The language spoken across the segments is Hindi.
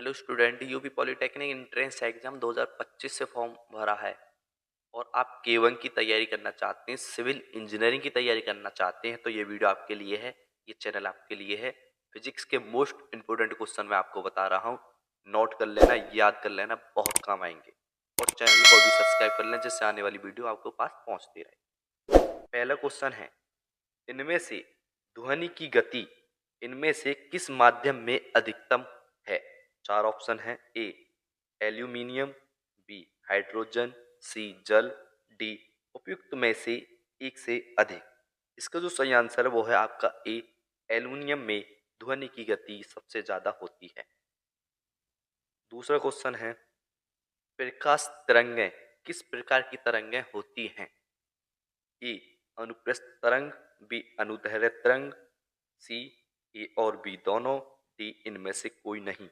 Hello student, UP polytechnic entrance exam 2025 से फॉर्म भरा है और आप K1 की तैयारी करना चाहते हैं, सिविल इंजीनियरिंग की तैयारी करना चाहते हैं तो ये वीडियो आपके लिए है। ये चैनल आपके लिए है। फिजिक्स के मोस्ट इंपोर्टेंट क्वेश्चन मैं आपको बता रहा हूँ। नोट कर लेना, याद कर लेना, बहुत काम आएंगे। और चैनल को भी सब्सक्राइब कर लें जिससे आने वाली वीडियो आपको पास पहुंचती रहे। पहला क्वेश्चन है, इनमें से ध्वनि की गति इनमें से किस माध्यम में अधिकतम है? चार ऑप्शन है। ए एल्यूमिनियम, बी हाइड्रोजन, सी जल, डी उपयुक्त में से एक से अधिक। इसका जो सही आंसर है वो है आपका ए एल्यूमिनियम में ध्वनि की गति सबसे ज्यादा होती है। दूसरा क्वेश्चन है, प्रकाश तरंगें किस प्रकार की तरंगें होती हैं? ए अनुप्रस्थ तरंग, बी अनुदैर्ध्य तरंग, सी ए और बी दोनों, डी इनमें से कोई नहीं।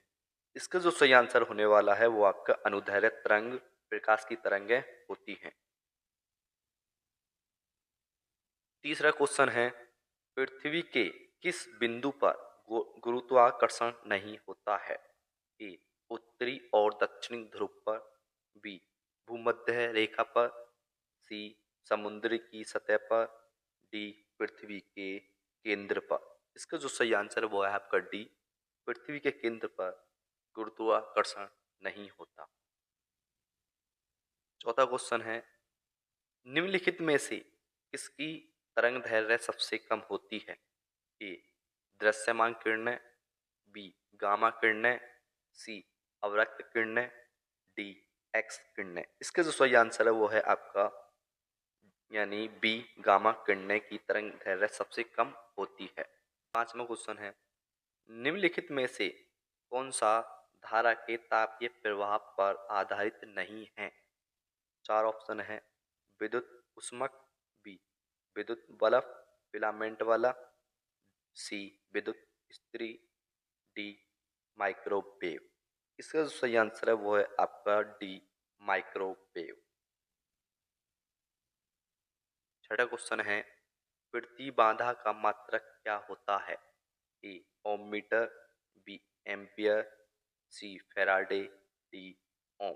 इसका जो सही आंसर होने वाला है वो आपका अनुदैर्ध्य तरंग प्रकाश की तरंगें होती हैं। तीसरा क्वेश्चन है, पृथ्वी के किस बिंदु पर गुरुत्वाकर्षण नहीं होता है? ए उत्तरी और दक्षिणी ध्रुव पर, बी भूमध्य रेखा पर, सी समुद्र की सतह पर, डी पृथ्वी के केंद्र पर। इसका जो सही आंसर है वो है आपका डी पृथ्वी के केंद्र पर गुरुत्वाकर्षण नहीं होता। चौथा क्वेश्चन है, निम्नलिखित में से किसकी तरंग दैर्ध्य सबसे कम होती है? ए दृश्यमान किरणें, बी गामा किरणें, सी अवरक्त किरणें, डी एक्स किरणें। इसका जो सही आंसर है वो है आपका यानी बी गामा किरणें की तरंग दैर्ध्य सबसे कम होती है। पांचवा क्वेश्चन है, निम्नलिखित में से कौन सा धारा के तापीय प्रवाह पर आधारित नहीं है? चार ऑप्शन है। विद्युत ऊष्मक, बी विद्युत बल्ब फिलामेंट वाला, सी विद्युत इस्त्री, डी माइक्रोवेव। इसका जो सही आंसर है वो है आपका डी माइक्रोवेव। छठा क्वेश्चन है, प्रति बाधा का मात्रक क्या होता है? ए ओम मीटर, बी एम्पियर, सी फैराडे, डी ओम।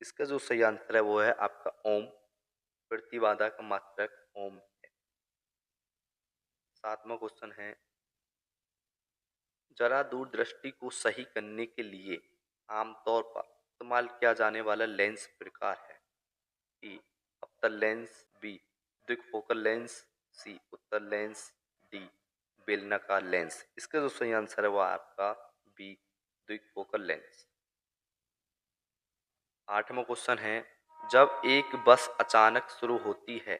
इसका जो सही आंसर है वो है आपका ओम। प्रतिबाधा का मात्रक ओम है। सातवां क्वेश्चन है, जरा दूरदृष्टि को सही करने के लिए आमतौर पर इस्तेमाल किया जाने वाला लेंस प्रकार है? ए अवतल लेंस, बी द्विफोकल लेंस, सी उत्तल लेंस, डी बेलनाकार लेंस। इसका जो सही आंसर है वो आपका बी द्विफोकल लेंस। आठवां क्वेश्चन है, जब एक बस अचानक शुरू होती है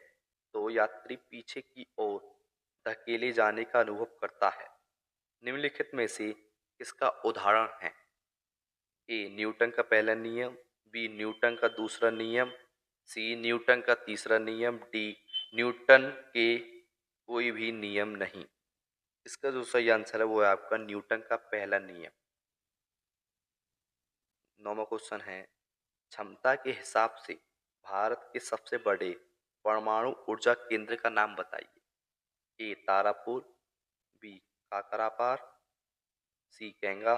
तो यात्री पीछे की ओर धकेले जाने का अनुभव करता है। निम्नलिखित में से किसका उदाहरण है? ए न्यूटन का पहला नियम, बी न्यूटन का दूसरा नियम, सी न्यूटन का तीसरा नियम, डी न्यूटन के कोई भी नियम नहीं। इसका जो सही आंसर है वो है आपका न्यूटन का पहला नियम। नौवां क्वेश्चन है, क्षमता के हिसाब से भारत के सबसे बड़े परमाणु ऊर्जा केंद्र का नाम बताइए। ए तारापुर, बी काकरापार, सी गंगा,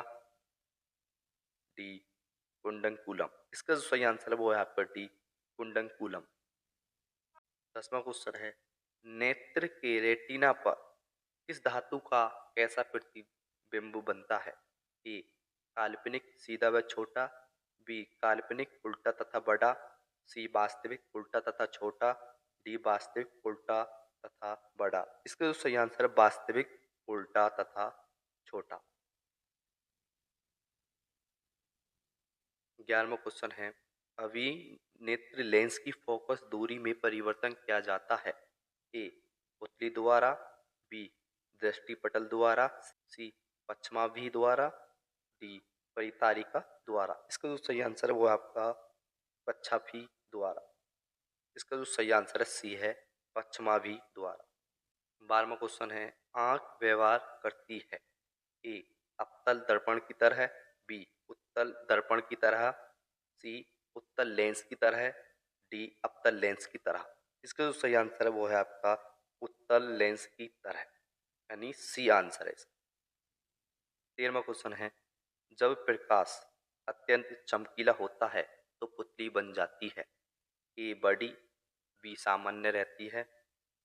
डी कुंडनकुलम। इसका जो सही आंसर है वो है आपका डी कुंडनकुलम। 10वां क्वेश्चन है, नेत्र के रेटिना पर किस धातु का कैसा प्रतिबिंब बनता है? ए काल्पनिक सीधा व छोटा, बी काल्पनिक उल्टा तथा बड़ा, सी वास्तविक उल्टा तथा छोटा, डी वास्तविक उल्टा तथा बड़ा। इसका जो सही आंसर है वास्तविक उल्टा तथा छोटा। 11वां क्वेश्चन है, अभिनेत्र लेंस की फोकस दूरी में परिवर्तन किया जाता है? ए पुतली द्वारा, बी दृष्टिपटल द्वारा, सी पश्चमाभि द्वारा, डी परितारिका द्वारा। इसका जो सही आंसर है वो आपका पश्चाभि द्वारा। इसका जो सही आंसर है सी है पश्चमाभि द्वारा। 12वां क्वेश्चन है, आंख व्यवहार करती है? ए अवतल दर्पण की तरह, बी उत्तल दर्पण की तरह, सी उत्तल लेंस की तरह, डी अवतल लेंस की तरह। इसका जो सही आंसर है वो है आपका उत्तल लेंस की तरह यानी सी आंसर है इसका। 13वां क्वेश्चन है, जब प्रकाश अत्यंत चमकीला होता है तो पुतली बन जाती है। ए बड़ी, बी सामान्य रहती है,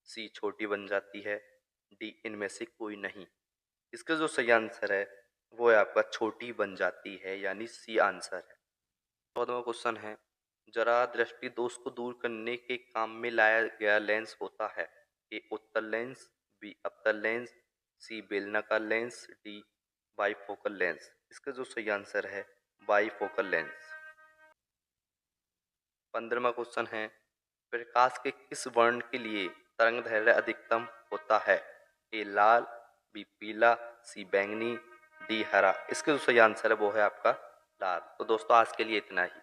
सी छोटी बन जाती है, डी इनमें से कोई नहीं। इसका जो सही आंसर है वो है आपका छोटी बन जाती है, यानी सी आंसर है। 14वां क्वेश्चन है, जरा दृष्टि दोष को दूर करने के काम में लाया गया लेंस होता है। ए उत्तल लेंस, बी अवतल लेंस, सी बेलनाकार लेंस, डी बाईफोकल लेंस। इसका जो सही आंसर है बाईफोकल लेंस। 15वां क्वेश्चन है, प्रकाश के किस वर्ण के लिए तरंग दैर्ध्य अधिकतम होता है। ए लाल, बी पीला, सी बैंगनी, डी हरा। इसका जो सही आंसर है वो है आपका लाल। तो दोस्तों आज के लिए इतना ही।